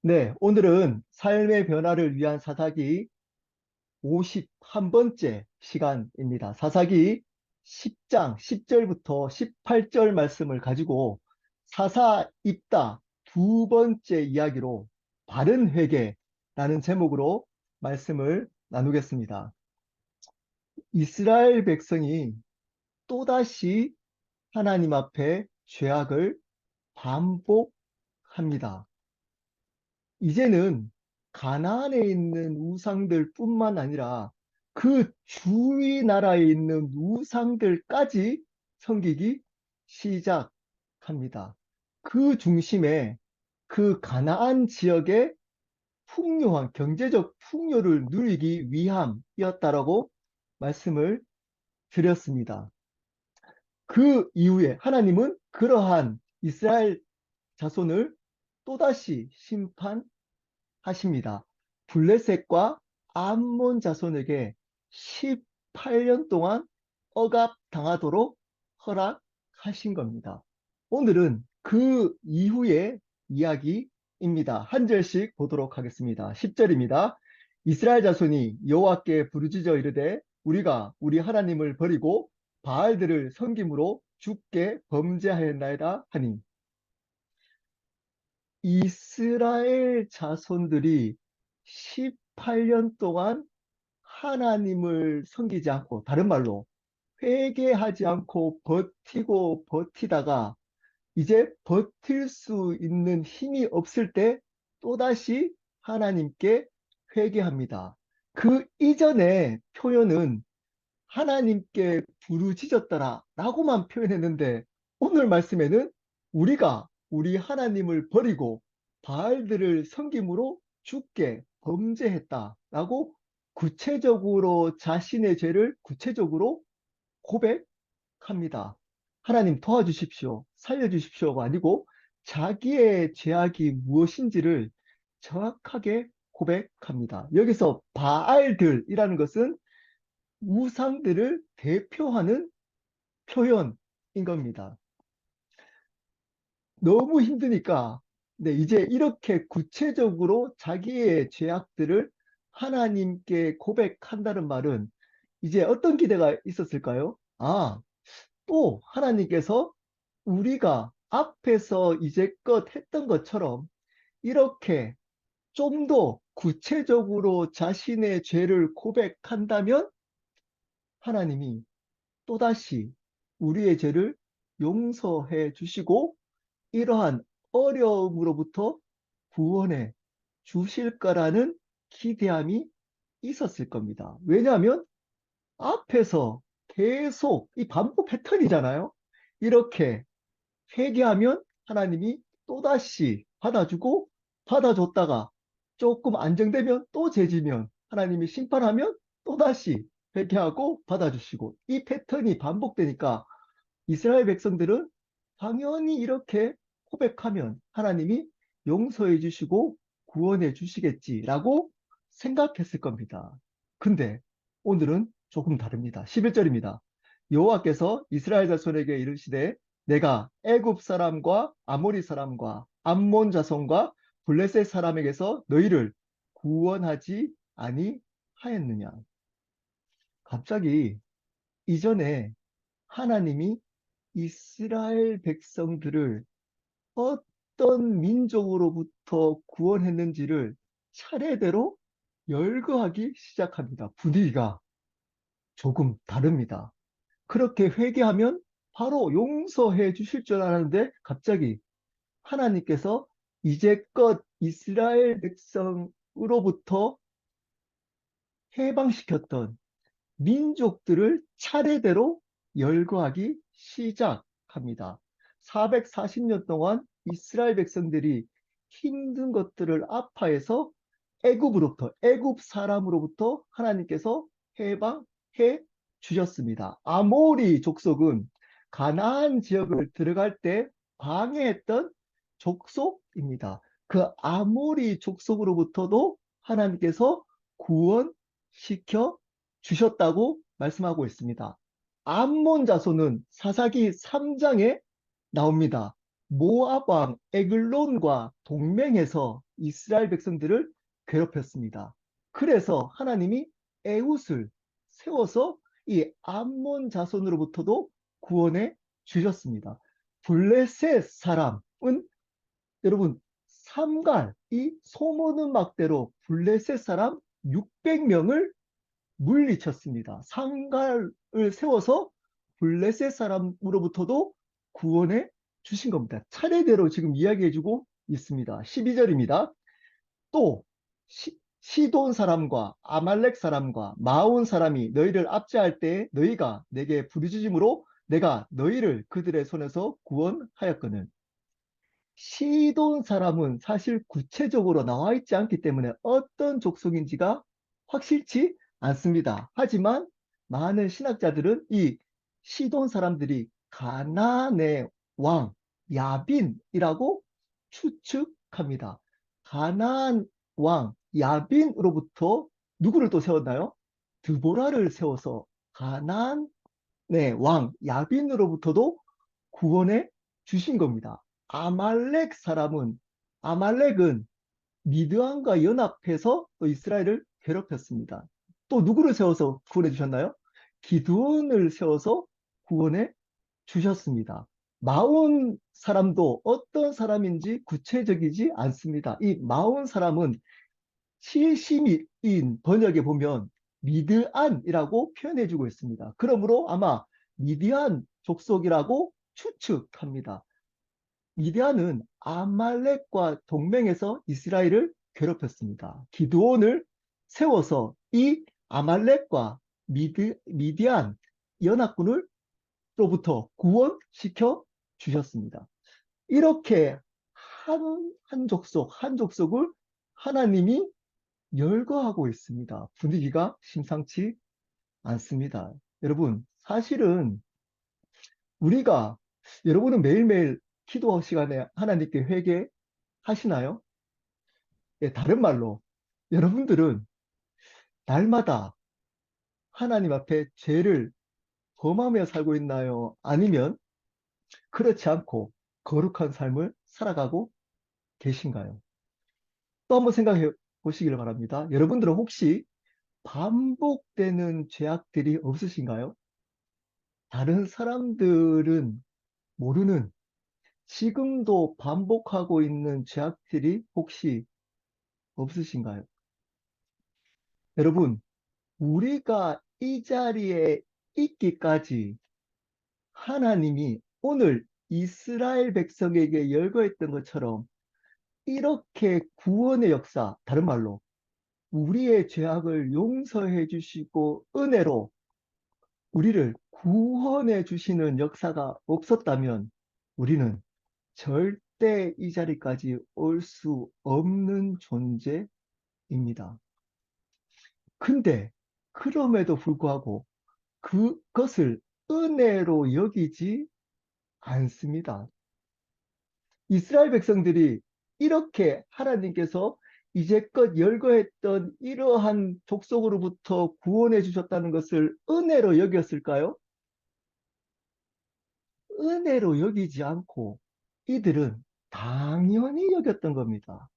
네, 오늘은 삶의 변화를 위한 사사기 51번째 시간입니다. 사사기 10장 10절부터 18절 말씀을 가지고 사사 입다 두 번째 이야기로 바른 회개라는 제목으로 말씀을 나누겠습니다. 이스라엘 백성이 또다시 하나님 앞에 죄악을 반복합니다. 이제는 가나안에 있는 우상들뿐만 아니라 그 주위 나라에 있는 우상들까지 섬기기 시작합니다. 그 중심에 그 가나안 지역의 풍요한 경제적 풍요를 누리기 위함이었다라고 말씀을 드렸습니다. 그 이후에 하나님은 그러한 이스라엘 자손을 또다시 하십니다. 블레셋과 암몬 자손에게 18년 동안 억압당하도록 허락하신 겁니다. 오늘은 그 이후의 이야기입니다. 한 절씩 보도록 하겠습니다. 10절입니다. 이스라엘 자손이 여호와께 부르짖어 이르되 우리가 우리 하나님을 버리고 바알들을 섬김으로 주께 범죄하였나이다 하니 이스라엘 자손들이 18년 동안 하나님을 섬기지 않고, 다른 말로 회개하지 않고 버티고 버티다가 이제 버틸 수 있는 힘이 없을 때 또다시 하나님께 회개합니다. 그 이전의 표현은 하나님께 부르짖었더라 라고만 표현했는데 오늘 말씀에는 우리가 우리 하나님을 버리고 바알들을 섬김으로 주께 범죄했다라고 구체적으로 자신의 죄를 구체적으로 고백합니다. 하나님 도와주십시오. 살려주십시오가 아니고 자기의 죄악이 무엇인지를 정확하게 고백합니다. 여기서 바알들이라는 것은 우상들을 대표하는 표현인 겁니다. 너무 힘드니까 네, 이제 이렇게 구체적으로 자기의 죄악들을 하나님께 고백한다는 말은 이제 어떤 기대가 있었을까요? 또 하나님께서 우리가 앞에서 이제껏 했던 것처럼 이렇게 좀 더 구체적으로 자신의 죄를 고백한다면 하나님이 또다시 우리의 죄를 용서해 주시고 이러한 어려움으로부터 구원해 주실 거라는 기대함이 있었을 겁니다. 왜냐하면 앞에서 계속 이 반복 패턴이잖아요. 이렇게 회개하면 하나님이 또다시 받아주고 받아줬다가 조금 안정되면 또 죄지면 하나님이 심판하면 또다시 회개하고 받아주시고 이 패턴이 반복되니까 이스라엘 백성들은 당연히 이렇게 고백하면 하나님이 용서해 주시고 구원해 주시겠지라고 생각했을 겁니다. 근데 오늘은 조금 다릅니다. 11절입니다. 여호와께서 이스라엘 자손에게 이르시되 내가 애굽 사람과 아모리 사람과 암몬 자손과 블레셋 사람에게서 너희를 구원하지 아니하였느냐. 갑자기 이전에 하나님이 이스라엘 백성들을 어떤 민족으로부터 구원했는지를 차례대로 열거하기 시작합니다. 분위기가 조금 다릅니다. 그렇게 회개하면 바로 용서해 주실 줄 알았는데 갑자기 하나님께서 이제껏 이스라엘 백성으로부터 해방시켰던 민족들을 차례대로 열거하기 시작합니다. 440년 동안 이스라엘 백성들이 힘든 것들을 아파해서 애굽 사람으로부터 하나님께서 해방해 주셨습니다. 아모리 족속은 가나안 지역을 들어갈 때 방해했던 족속입니다. 그 아모리 족속으로부터도 하나님께서 구원시켜 주셨다고 말씀하고 있습니다. 암몬 자손은 사사기 3장에 나옵니다. 모압 왕 에글론과 동맹해서 이스라엘 백성들을 괴롭혔습니다. 그래서 하나님이 에훗을 세워서 이 암몬 자손으로부터도 구원해 주셨습니다. 블레셋 사람은 여러분 삼갈 이 소문 막대로 블레셋 사람 600명을 물리쳤습니다. 상갈을 세워서 블레셋 사람으로부터도 구원해 주신 겁니다. 차례대로 지금 이야기해주고 있습니다. 12절입니다. 또 시돈 사람과 아말렉 사람과 마온 사람이 너희를 압제할 때 너희가 내게 부르짖음으로 내가 너희를 그들의 손에서 구원하였거늘. 시돈 사람은 사실 구체적으로 나와 있지 않기 때문에 어떤 족속인지가 확실치 않습니다. 하지만 많은 신학자들은 이 시돈 사람들이 가나안의 왕 야빈이라고 추측합니다. 가나안 왕 야빈으로부터 누구를 또 세웠나요? 드보라를 세워서 가나안의 왕 야빈으로부터도 구원해 주신 겁니다. 아말렉은 미드안과 연합해서 또 이스라엘을 괴롭혔습니다. 또 누구를 세워서 구원해 주셨나요? 기드온을 세워서 구원해 주셨습니다. 마온 사람도 어떤 사람인지 구체적이지 않습니다. 이 마온 사람은 실시인 번역에 보면 미드안이라고 표현해주고 있습니다. 그러므로 아마 미디안 족속이라고 추측합니다. 미디안은 아말렉과 동맹해서 이스라엘을 괴롭혔습니다. 기드온을 세워서 이 아말렉과 미디안 연합군을 로부터 구원시켜 주셨습니다. 이렇게 한 족속, 한 족속을 하나님이 열거하고 있습니다. 분위기가 심상치 않습니다. 여러분, 사실은 우리가, 여러분은 매일매일 기도 시간에 하나님께 회개하시나요? 예, 다른 말로, 여러분들은 날마다 하나님 앞에 죄를 범하며 살고 있나요? 아니면 그렇지 않고 거룩한 삶을 살아가고 계신가요? 또 한번 생각해 보시길 바랍니다. 여러분들은 혹시 반복되는 죄악들이 없으신가요? 다른 사람들은 모르는 지금도 반복하고 있는 죄악들이 혹시 없으신가요? 여러분, 우리가 이 자리에 있기까지 하나님이 오늘 이스라엘 백성에게 열거했던 것처럼 이렇게 구원의 역사, 다른 말로 우리의 죄악을 용서해 주시고 은혜로 우리를 구원해 주시는 역사가 없었다면 우리는 절대 이 자리까지 올 수 없는 존재입니다. 근데 그럼에도 불구하고 그것을 은혜로 여기지 않습니다. 이스라엘 백성들이 이렇게 하나님께서 이제껏 열거했던 이러한 족속으로부터 구원해 주셨다는 것을 은혜로 여겼을까요? 은혜로 여기지 않고 이들은 당연히 여겼던 겁니다.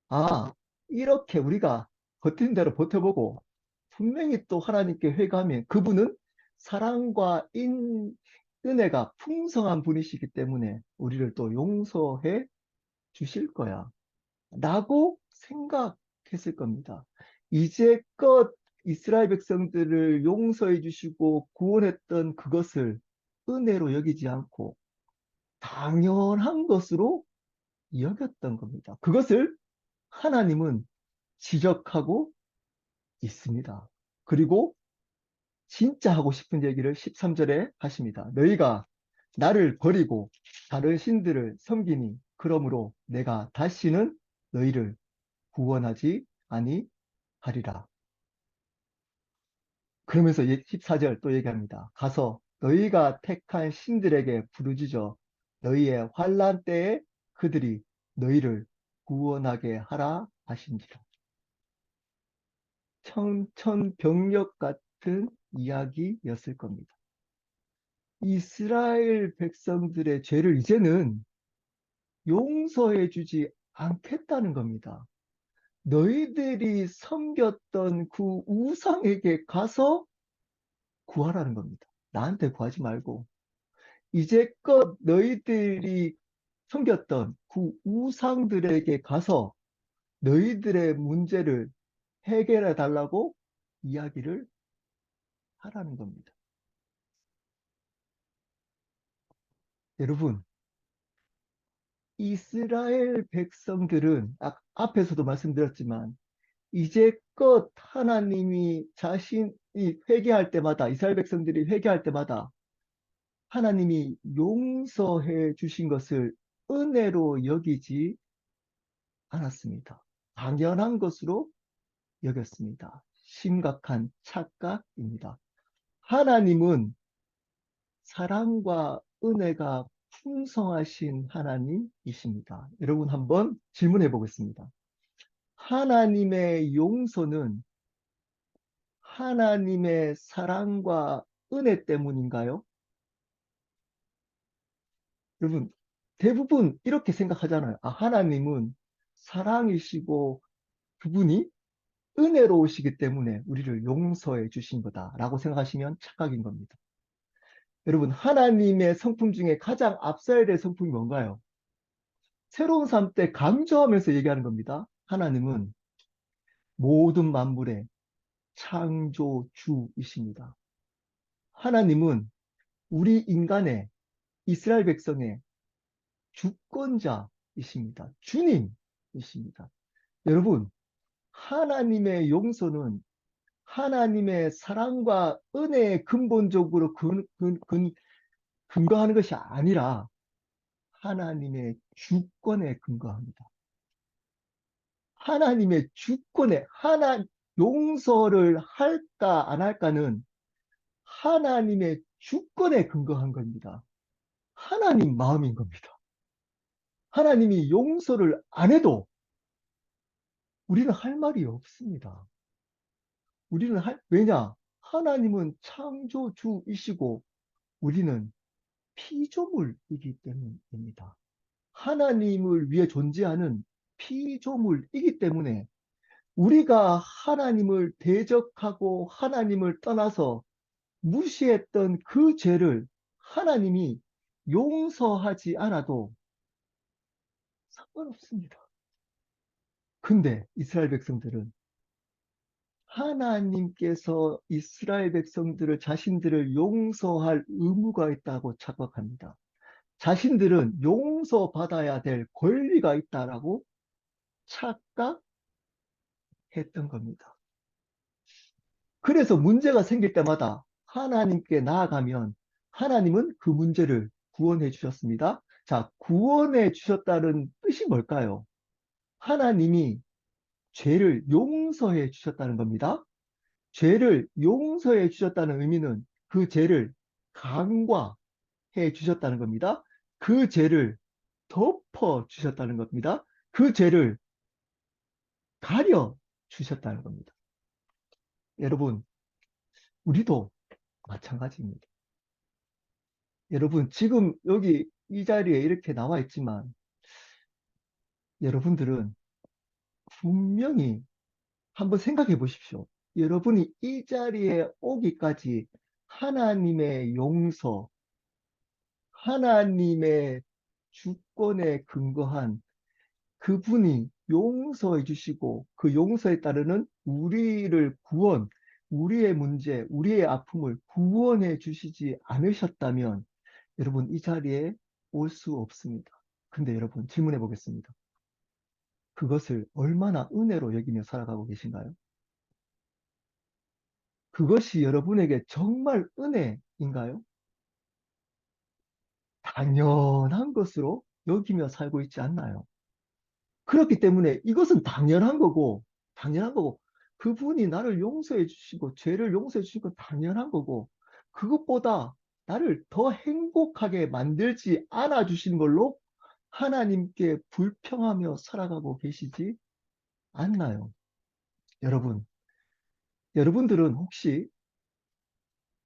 아, 이렇게 우리가 버틴 대로 버텨보고 분명히 또 하나님께 회개하면 그분은 사랑과 은혜가 풍성한 분이시기 때문에 우리를 또 용서해 주실 거야. 라고 생각했을 겁니다. 이제껏 이스라엘 백성들을 용서해 주시고 구원했던 그것을 은혜로 여기지 않고 당연한 것으로 여겼던 겁니다. 그것을 하나님은 지적하고 있습니다. 그리고 진짜 하고 싶은 얘기를 13절에 하십니다. 너희가 나를 버리고 다른 신들을 섬기니 그러므로 내가 다시는 너희를 구원하지 아니하리라. 그러면서 14절 또 얘기합니다. 가서 너희가 택한 신들에게 부르짖어 너희의 환난 때에 그들이 너희를 구원하게 하라 하신지라. 청천벽력 같은 이야기였을 겁니다. 이스라엘 백성들의 죄를 이제는 용서해 주지 않겠다는 겁니다. 너희들이 섬겼던 그 우상에게 가서 구하라는 겁니다. 나한테 구하지 말고 이제껏 너희들이 섬겼던 그 우상들에게 가서 너희들의 문제를 해결해 달라고 이야기를 하라는 겁니다. 여러분, 이스라엘 백성들은 앞에서도 말씀드렸지만 이제껏 하나님이 자신이 회개할 때마다 이스라엘 백성들이 회개할 때마다 하나님이 용서해 주신 것을 은혜로 여기지 않았습니다. 당연한 것으로 여겼습니다. 심각한 착각입니다. 하나님은 사랑과 은혜가 풍성하신 하나님이십니다. 여러분 한번 질문해 보겠습니다. 하나님의 용서는 하나님의 사랑과 은혜 때문인가요? 여러분, 대부분 이렇게 생각하잖아요. 하나님은 사랑이시고 그분이 은혜로우시기 때문에 우리를 용서해 주신 거다라고 생각하시면 착각인 겁니다. 여러분, 하나님의 성품 중에 가장 앞서야 될 성품이 뭔가요? 새로운 삶 때 강조하면서 얘기하는 겁니다. 하나님은 모든 만물의 창조주이십니다. 하나님은 우리 인간의 이스라엘 백성의 주권자이십니다. 주님이십니다. 여러분, 하나님의 용서는 하나님의 사랑과 은혜에 근본적으로 근거하는 것이 아니라 하나님의 주권에 근거합니다. 하나님의 주권에 용서를 할까 안 할까는 하나님의 주권에 근거한 겁니다. 하나님 마음인 겁니다. 하나님이 용서를 안 해도 우리는 할 말이 없습니다. 왜냐? 하나님은 창조주이시고 우리는 피조물이기 때문입니다. 하나님을 위해 존재하는 피조물이기 때문에 우리가 하나님을 대적하고 하나님을 떠나서 무시했던 그 죄를 하나님이 용서하지 않아도 상관없습니다. 근데 이스라엘 백성들은 하나님께서 이스라엘 백성들을 자신들을 용서할 의무가 있다고 착각합니다. 자신들은 용서받아야 될 권리가 있다라고 착각했던 겁니다. 그래서 문제가 생길 때마다 하나님께 나아가면 하나님은 그 문제를 구원해 주셨습니다. 자, 구원해 주셨다는 뜻이 뭘까요? 하나님이 죄를 용서해 주셨다는 겁니다. 죄를 용서해 주셨다는 의미는 그 죄를 간과해 주셨다는 겁니다. 그 죄를 덮어 주셨다는 겁니다. 그 죄를 가려 주셨다는 겁니다. 여러분, 우리도 마찬가지입니다. 여러분, 지금 여기 이 자리에 이렇게 나와 있지만 여러분들은 분명히 한번 생각해 보십시오. 여러분이 이 자리에 오기까지 하나님의 용서, 하나님의 주권에 근거한 그분이 용서해 주시고 그 용서에 따르는 우리의 문제, 우리의 아픔을 구원해 주시지 않으셨다면 여러분 이 자리에 올 수 없습니다. 근데 여러분 질문해 보겠습니다. 그것을 얼마나 은혜로 여기며 살아가고 계신가요? 그것이 여러분에게 정말 은혜인가요? 당연한 것으로 여기며 살고 있지 않나요? 그렇기 때문에 이것은 당연한 거고, 그분이 나를 용서해 주시고, 죄를 용서해 주신 건 당연한 거고, 그것보다 나를 더 행복하게 만들지 않아 주신 걸로 하나님께 불평하며 살아가고 계시지 않나요? 여러분, 여러분들은 혹시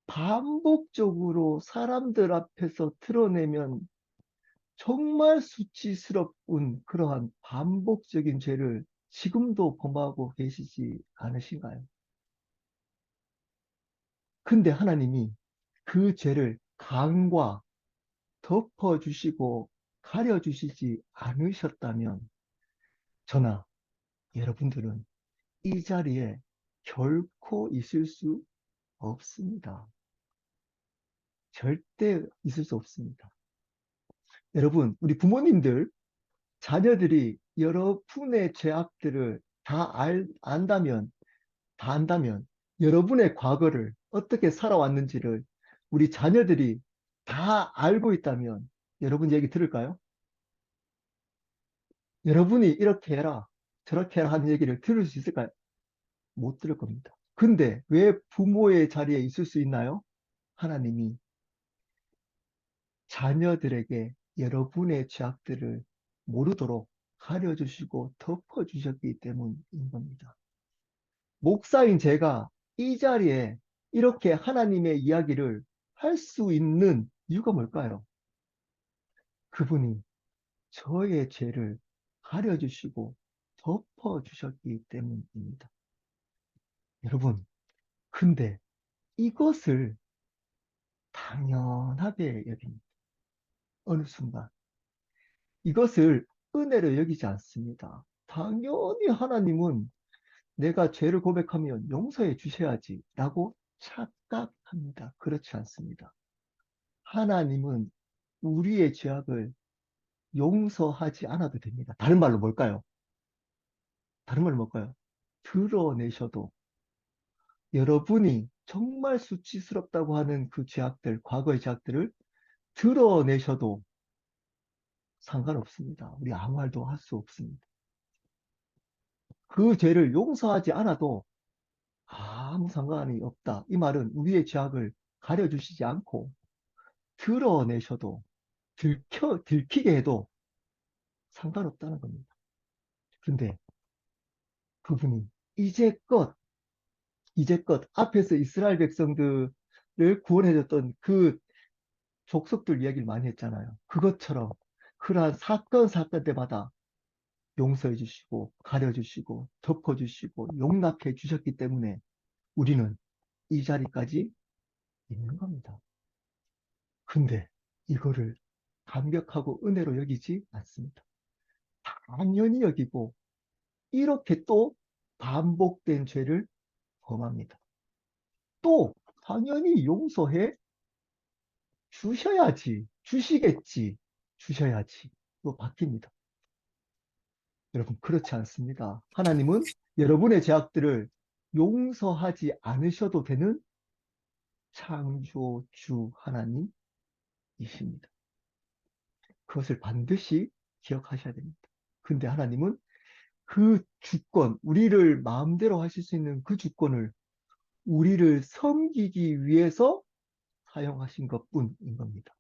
반복적으로 사람들 앞에서 드러내면 정말 수치스러운 그러한 반복적인 죄를 지금도 범하고 계시지 않으신가요? 근데 하나님이 그 죄를 간과 덮어주시고 가려주시지 않으셨다면 저나 여러분들은 이 자리에 결코 있을 수 없습니다. 절대 있을 수 없습니다. 여러분, 우리 부모님들, 자녀들이 여러분의 죄악들을 안다면, 다 안다면, 여러분의 과거를 어떻게 살아왔는지를 우리 자녀들이 다 알고 있다면, 여러분 얘기 들을까요? 여러분이 이렇게 해라, 저렇게 해라 하는 얘기를 들을 수 있을까요? 못 들을 겁니다. 근데 왜 부모의 자리에 있을 수 있나요? 하나님이 자녀들에게 여러분의 죄악들을 모르도록 가려주시고 덮어주셨기 때문인 겁니다. 목사인 제가 이 자리에 이렇게 하나님의 이야기를 할 수 있는 이유가 뭘까요? 그분이 저의 죄를 가려주시고 덮어주셨기 때문입니다. 여러분, 근데 이것을 당연하게 여깁니다. 어느 순간. 이것을 은혜로 여기지 않습니다. 당연히 하나님은 내가 죄를 고백하면 용서해 주셔야지 라고 착각합니다. 그렇지 않습니다. 하나님은 우리의 죄악을 용서하지 않아도 됩니다. 다른 말로 뭘까요? 다른 말로 뭘까요? 드러내셔도 여러분이 정말 수치스럽다고 하는 그 죄악들, 과거의 죄악들을 드러내셔도 상관없습니다. 우리 아무 말도 할 수 없습니다. 그 죄를 용서하지 않아도 아무 상관이 없다. 이 말은 우리의 죄악을 가려주시지 않고 드러내셔도 들키게 해도 상관없다는 겁니다. 근데 그분이 이제껏 앞에서 이스라엘 백성들을 구원해줬던 그 족속들 이야기를 많이 했잖아요. 그것처럼 그러한 사건 때마다 용서해 주시고 가려주시고 덮어주시고 용납해 주셨기 때문에 우리는 이 자리까지 있는 겁니다. 근데 이거를 감격하고 은혜로 여기지 않습니다. 당연히 여기고 이렇게 또 반복된 죄를 범합니다. 또 당연히 용서해 주시겠지, 주셔야지. 또 바뀝니다. 여러분, 그렇지 않습니다. 하나님은 여러분의 죄악들을 용서하지 않으셔도 되는 창조주 하나님이십니다. 그것을 반드시 기억하셔야 됩니다. 근데 하나님은 그 주권, 우리를 마음대로 하실 수 있는 그 주권을 우리를 섬기기 위해서 사용하신 것뿐인 겁니다.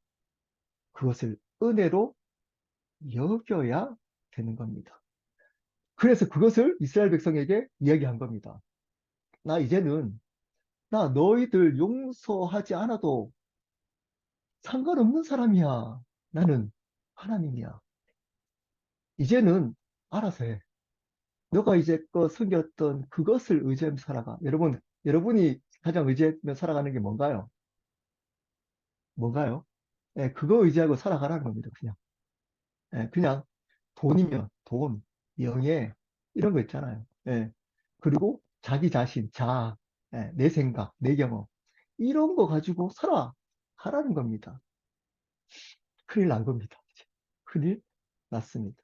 그것을 은혜로 여겨야 되는 겁니다. 그래서 그것을 이스라엘 백성에게 이야기한 겁니다. 이제는 나 너희들 용서하지 않아도 상관없는 사람이야. 나는 하나님이야. 이제는 알아서 해. 너가 이제껏 섬겼던 그것을 의지하며 살아가. 여러분이 가장 의지하며 살아가는 게 뭔가요? 뭔가요? 예, 그거 의지하고 살아가라는 겁니다. 그냥. 예, 그냥 돈이면 돈, 명예, 이런 거 있잖아요. 예. 그리고 자기 자신, 내 생각, 내 경험, 이런 거 가지고 살아가라는 겁니다. 큰일 난 겁니다. 큰일 났습니다.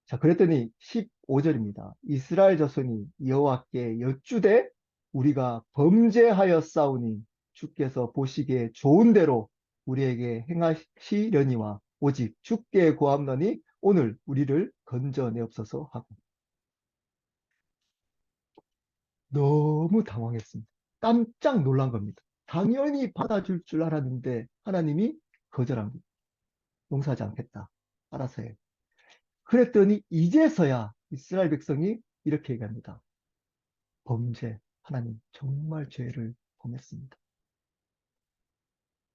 자, 그랬더니 15절입니다. 이스라엘 자손이 여호와께 여쭈되 우리가 범죄하였사오니 주께서 보시기에 좋은 대로 우리에게 행하시려니와 오직 주께 구함노니 오늘 우리를 건져내옵소서 하고 너무 당황했습니다. 깜짝 놀란 겁니다. 당연히 받아줄 줄 알았는데 하나님이 거절한 겁니다. 용서하지 않겠다. 알아서 해. 그랬더니 이제서야 이스라엘 백성이 이렇게 얘기합니다. 하나님 정말 죄를 범했습니다.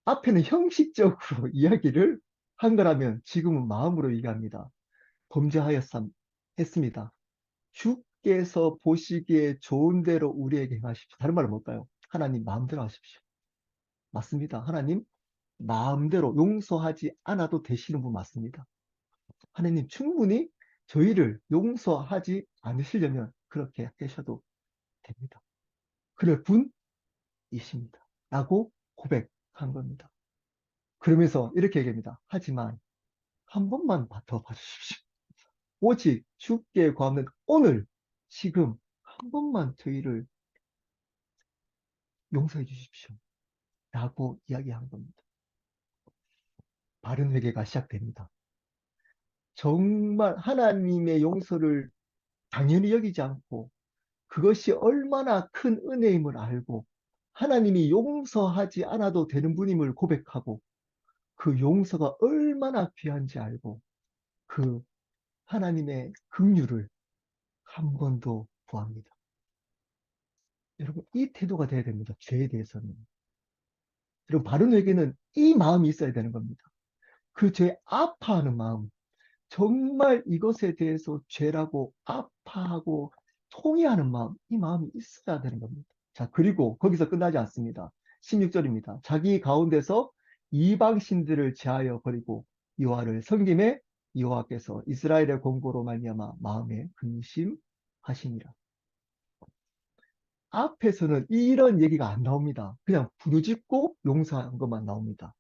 앞에는 형식적으로 이야기를 한 거라면 지금은 마음으로 얘기합니다. 했습니다. 주께서 보시기에 좋은 대로 우리에게 행하십시오. 다른 말은 뭘까요? 하나님 마음대로 하십시오. 맞습니다. 하나님 마음대로 용서하지 않아도 되시는 분 맞습니다. 하나님 충분히 저희를 용서하지 않으시려면 그렇게 하셔도 됩니다. 그럴 분이십니다. 라고 고백한 겁니다. 그러면서 이렇게 얘기합니다. 하지만 한 번만 더 봐주십시오. 오직 주께 구하는 오늘, 지금 한 번만 저희를 용서해 주십시오. 라고 이야기한 겁니다. 바른 회개가 시작됩니다. 정말 하나님의 용서를 당연히 여기지 않고 그것이 얼마나 큰 은혜임을 알고 하나님이 용서하지 않아도 되는 분임을 고백하고 그 용서가 얼마나 귀한지 알고 그 하나님의 긍휼을 한 번 더 구합니다. 여러분, 이 태도가 돼야 됩니다. 죄에 대해서는. 여러분, 바른 회개는 이 마음이 있어야 되는 겁니다. 그 죄 아파하는 마음, 정말 이것에 대해서 죄라고 아파하고 통회하는 마음, 이 마음이 있어야 되는 겁니다. 자, 그리고 거기서 끝나지 않습니다. 16절입니다. 자기 가운데서 이방 신들을 제하여 버리고 여호와를 섬김에 여호와께서 이스라엘의 권고로 말미암아 마음에 근심하시니라. 앞에서는 이런 얘기가 안 나옵니다. 그냥 부르짖고 용서한 것만 나옵니다.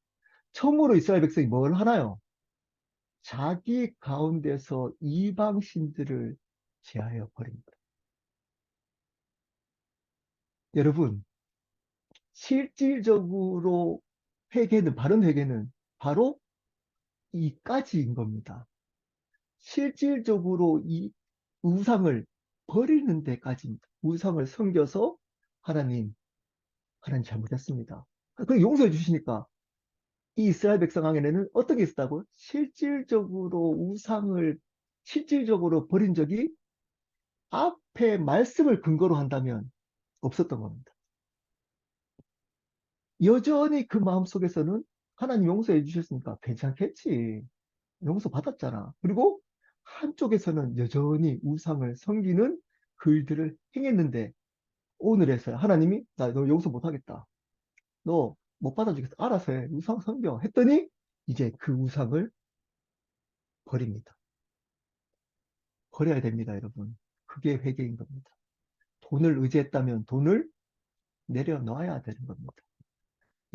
처음으로 이스라엘 백성이 뭘 하나요? 자기 가운데서 이방 신들을 제하여 버립니다. 여러분, 실질적으로 회개는, 바른 회개는 바로 이까지인 겁니다. 실질적으로 이 우상을 버리는 데까지입니다. 우상을 섬겨서 하나님 잘못했습니다. 그 용서해 주시니까 이 이스라엘 백성 안에는 어떤 게 있었다고? 실질적으로 우상을 실질적으로 버린 적이 앞에 말씀을 근거로 한다면 없었던 겁니다. 여전히 그 마음속에서는 하나님 용서해 주셨으니까 괜찮겠지. 용서 받았잖아. 그리고 한쪽에서는 여전히 우상을 섬기는 그 일들을 행했는데 오늘에서야 하나님이 나 너 용서 못하겠다. 너 못 받아주겠다. 알아서 해. 우상 섬겨. 했더니 이제 그 우상을 버립니다. 버려야 됩니다, 여러분. 그게 회개인 겁니다. 돈을 의지했다면 돈을 내려놓아야 되는 겁니다.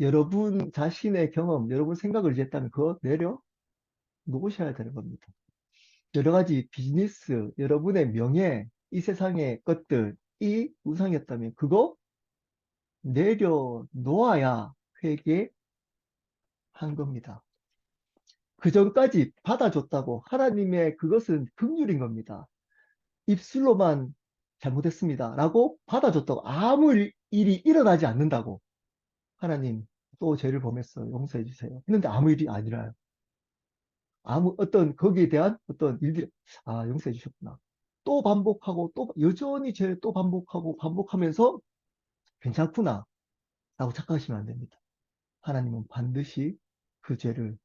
여러분 자신의 경험, 여러분 생각을 의지했다면 그거 내려놓으셔야 되는 겁니다. 여러 가지 비즈니스, 여러분의 명예, 이 세상의 것들, 이 우상이었다면 그거 내려놓아야 회개한 겁니다. 그 전까지 받아줬다고 하나님의 그것은 긍휼인 겁니다. 입술로만 잘못했습니다. 라고 받아줬다고 아무 일이 일어나지 않는다고 하나님 또 죄를 범했어 용서해 주세요 했는데 아무 일이 아니라요. 아무 어떤 거기에 대한 어떤 일들이 용서해 주셨구나. 또 반복하고 또 여전히 죄를 또 반복하고 반복하면서 괜찮구나 라고 착각하시면 안 됩니다. 하나님은 반드시 그 죄를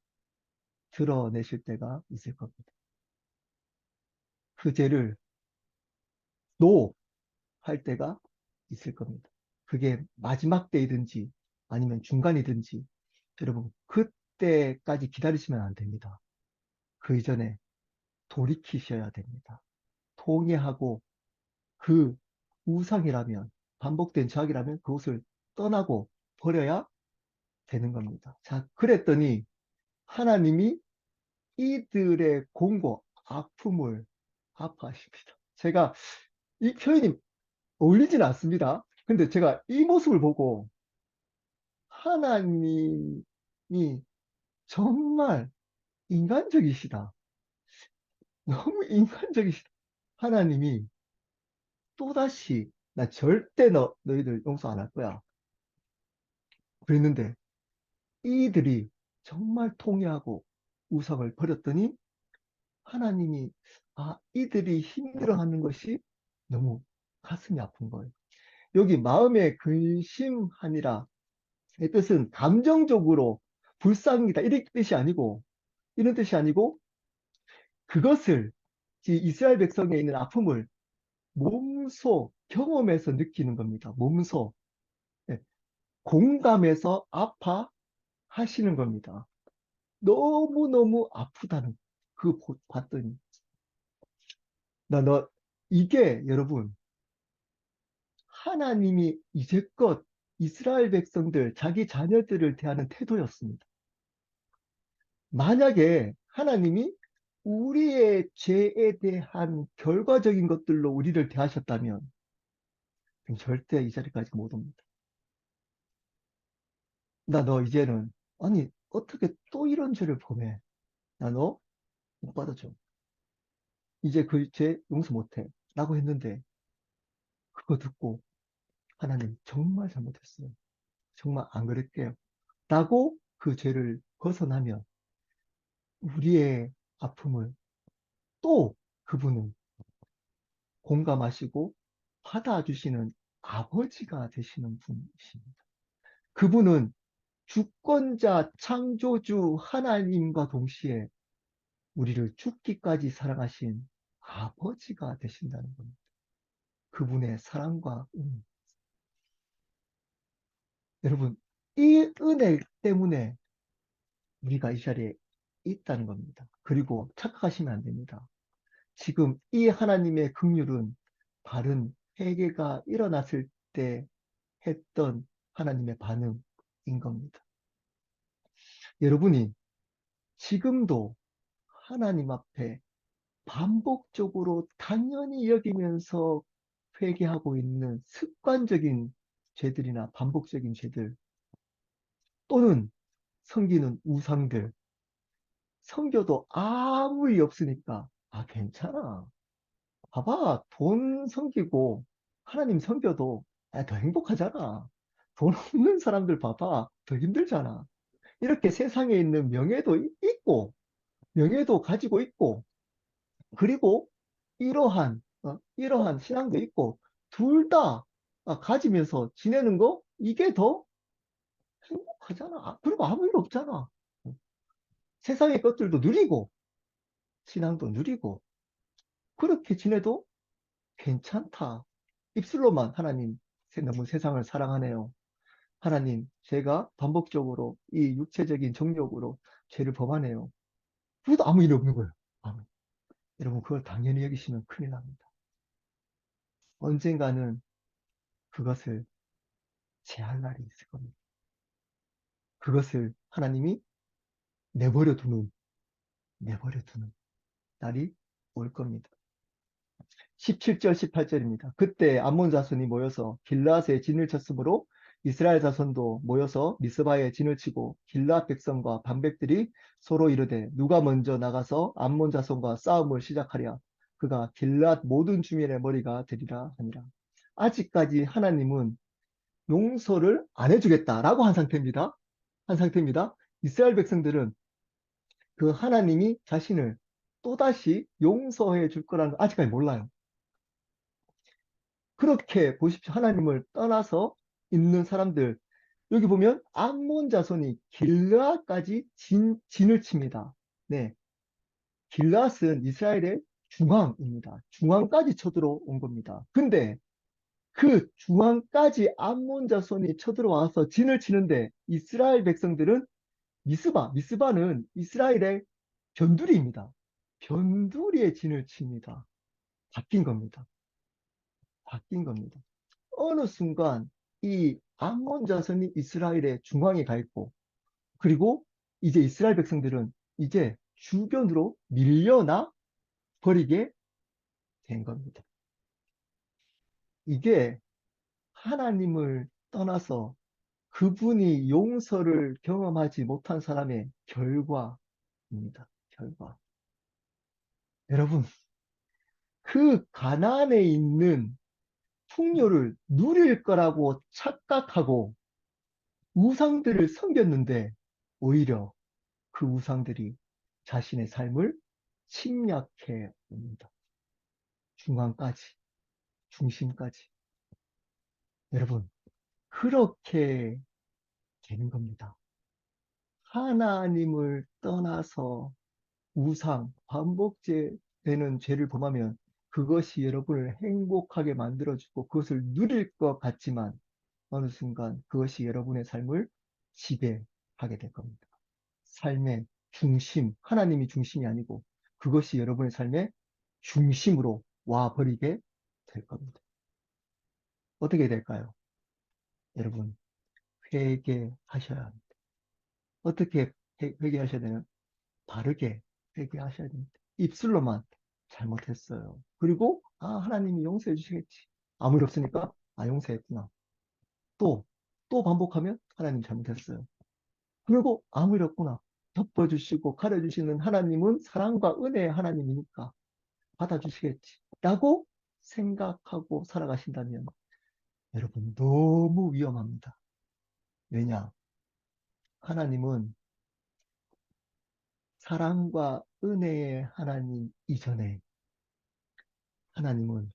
드러내실 때가 있을 겁니다. 그 죄를 노 할 때가 있을 겁니다. 그게 마지막 때이든지 아니면 중간이든지 여러분 그때까지 기다리시면 안 됩니다. 그 이전에 돌이키셔야 됩니다. 통회하고 그 우상이라면 반복된 죄악이라면 그것을 떠나고 버려야 되는 겁니다. 자, 그랬더니 하나님이 이들의 공고, 아픔을 아파하십니다. 제가 이 표현이 어울리진 않습니다. 근데 제가 이 모습을 보고 하나님이 정말 인간적이시다. 너무 인간적이시다. 하나님이 또다시 나 절대 너희들 용서 안 할 거야. 그랬는데 이들이 정말 통회하고 우상을 버렸더니 하나님이 이들이 힘들어하는 것이 너무 가슴이 아픈 거예요. 여기 마음에 근심하니라 의 뜻은 감정적으로 불쌍이다 이런 뜻이 아니고 이런 뜻이 아니고 그것을 이스라엘 백성에 있는 아픔을 몸소 경험해서 느끼는 겁니다. 몸소 예, 공감해서 아파하시는 겁니다. 너무너무 아프다는 봤더니 너 이게 여러분 하나님이 이제껏 이스라엘 백성들 자기 자녀들을 대하는 태도였습니다. 만약에 하나님이 우리의 죄에 대한 결과적인 것들로 우리를 대하셨다면 절대 이 자리까지 못 옵니다. 나 너 이제는 아니 어떻게 또 이런 죄를 범해? 나 너 못 받아줘. 이제 그 죄 용서 못해. 라고 했는데 그거 듣고 하나님 정말 잘못했어요. 정말 안 그럴게요. 라고 그 죄를 벗어나면 우리의 아픔을 또 그분은 공감하시고 받아주시는 아버지가 되시는 분이십니다. 그분은 주권자 창조주 하나님과 동시에 우리를 죽기까지 사랑하신 아버지가 되신다는 겁니다. 그분의 사랑과 은혜. 여러분, 이 은혜 때문에 우리가 이 자리에 있다는 겁니다. 그리고 착각하시면 안 됩니다. 지금 이 하나님의 긍휼은 바른 회개가 일어났을 때 했던 하나님의 반응인 겁니다. 여러분이 지금도 하나님 앞에 반복적으로 당연히 여기면서 회개하고 있는 습관적인 죄들이나 반복적인 죄들 또는 섬기는 우상들 섬겨도 아무 일 없으니까 괜찮아. 봐봐 돈 섬기고 하나님 섬겨도 더 행복하잖아. 돈 없는 사람들 봐봐 더 힘들잖아. 이렇게 세상에 있는 명예도 있고 명예도 가지고 있고 그리고 이러한 신앙도 있고 둘 다 가지면서 지내는 거 이게 더 행복하잖아. 그리고 아무 일 없잖아. 세상의 것들도 누리고 신앙도 누리고 그렇게 지내도 괜찮다. 입술로만 하나님 너무 세상을 사랑하네요. 하나님 제가 반복적으로 이 육체적인 정욕으로 죄를 범하네요. 그래도 아무 일 없는 거예요. 여러분 그걸 당연히 여기시면 큰일 납니다. 언젠가는 그것을 제할 날이 있을 겁니다. 그것을 하나님이 내버려 두는 날이 올 겁니다. 17절, 18절입니다. 그때 암몬 자손이 모여서 길라앗에 진을 쳤으므로 이스라엘 자손도 모여서 미스바에 진을 치고 길라앗 백성과 반백들이 서로 이르되 누가 먼저 나가서 암몬 자손과 싸움을 시작하랴. 그가 길라앗 모든 주민의 머리가 되리라 하니라. 아직까지 하나님은 용서를 안 해주겠다라고 한 상태입니다. 이스라엘 백성들은 그 하나님이 자신을 또다시 용서해 줄 거라는 걸 아직까지 몰라요. 그렇게 보십시오. 하나님을 떠나서 있는 사람들. 여기 보면 암몬 자손이 길르앗까지 진을 칩니다. 네. 길르앗은 이스라엘의 중앙입니다. 중앙까지 쳐들어온 겁니다. 근데 그 중앙까지 암몬 자손이 쳐들어와서 진을 치는데 이스라엘 백성들은 미스바는 이스라엘의 변두리입니다. 변두리의 진을 칩니다. 바뀐 겁니다. 바뀐 겁니다. 어느 순간 이 암몬 자손이 이스라엘의 중앙에 가 있고 그리고 이제 이스라엘 백성들은 이제 주변으로 밀려나 버리게 된 겁니다. 이게 하나님을 떠나서 그분이 용서를 경험하지 못한 사람의 결과입니다. 결과. 여러분, 그 가나안에 있는 풍요를 누릴 거라고 착각하고 우상들을 섬겼는데 오히려 그 우상들이 자신의 삶을 침략해 옵니다. 중앙까지, 중심까지. 여러분, 그렇게 되는 겁니다. 하나님을 떠나서 우상, 반복되는 죄를 범하면 그것이 여러분을 행복하게 만들어주고 그것을 누릴 것 같지만 어느 순간 그것이 여러분의 삶을 지배하게 될 겁니다. 삶의 중심, 하나님이 중심이 아니고 그것이 여러분의 삶의 중심으로 와버리게 될 겁니다. 어떻게 될까요? 여러분, 회개하셔야 합니다. 어떻게 회개하셔야 되나요? 바르게 회개하셔야 됩니다. 입술로만 잘못했어요. 그리고, 하나님이 용서해 주시겠지. 아무 일 없으니까, 용서했구나. 또, 또 반복하면 하나님 잘못했어요. 그리고 아무 일 없구나. 덮어주시고 가려주시는 하나님은 사랑과 은혜의 하나님이니까 받아주시겠지. 라고 생각하고 살아가신다면 여러분 너무 위험합니다. 왜냐? 하나님은 사랑과 은혜의 하나님 이전에 하나님은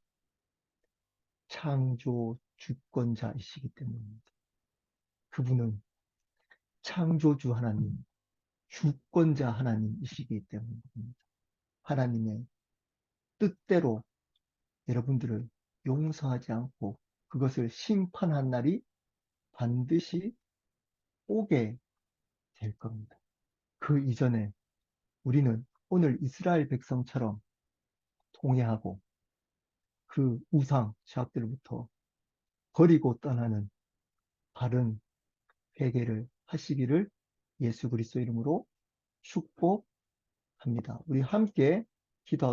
창조 주권자이시기 때문입니다. 그분은 창조주 하나님, 주권자 하나님이시기 때문입니다. 하나님의 뜻대로 여러분들을 용서하지 않고 그것을 심판한 날이 반드시 오게 될 겁니다. 그 이전에 우리는 오늘 이스라엘 백성처럼 통회하고 그 우상 제약들로부터 버리고 떠나는 바른 회개를 하시기를 예수 그리스도 이름으로 축복합니다. 우리 함께 기도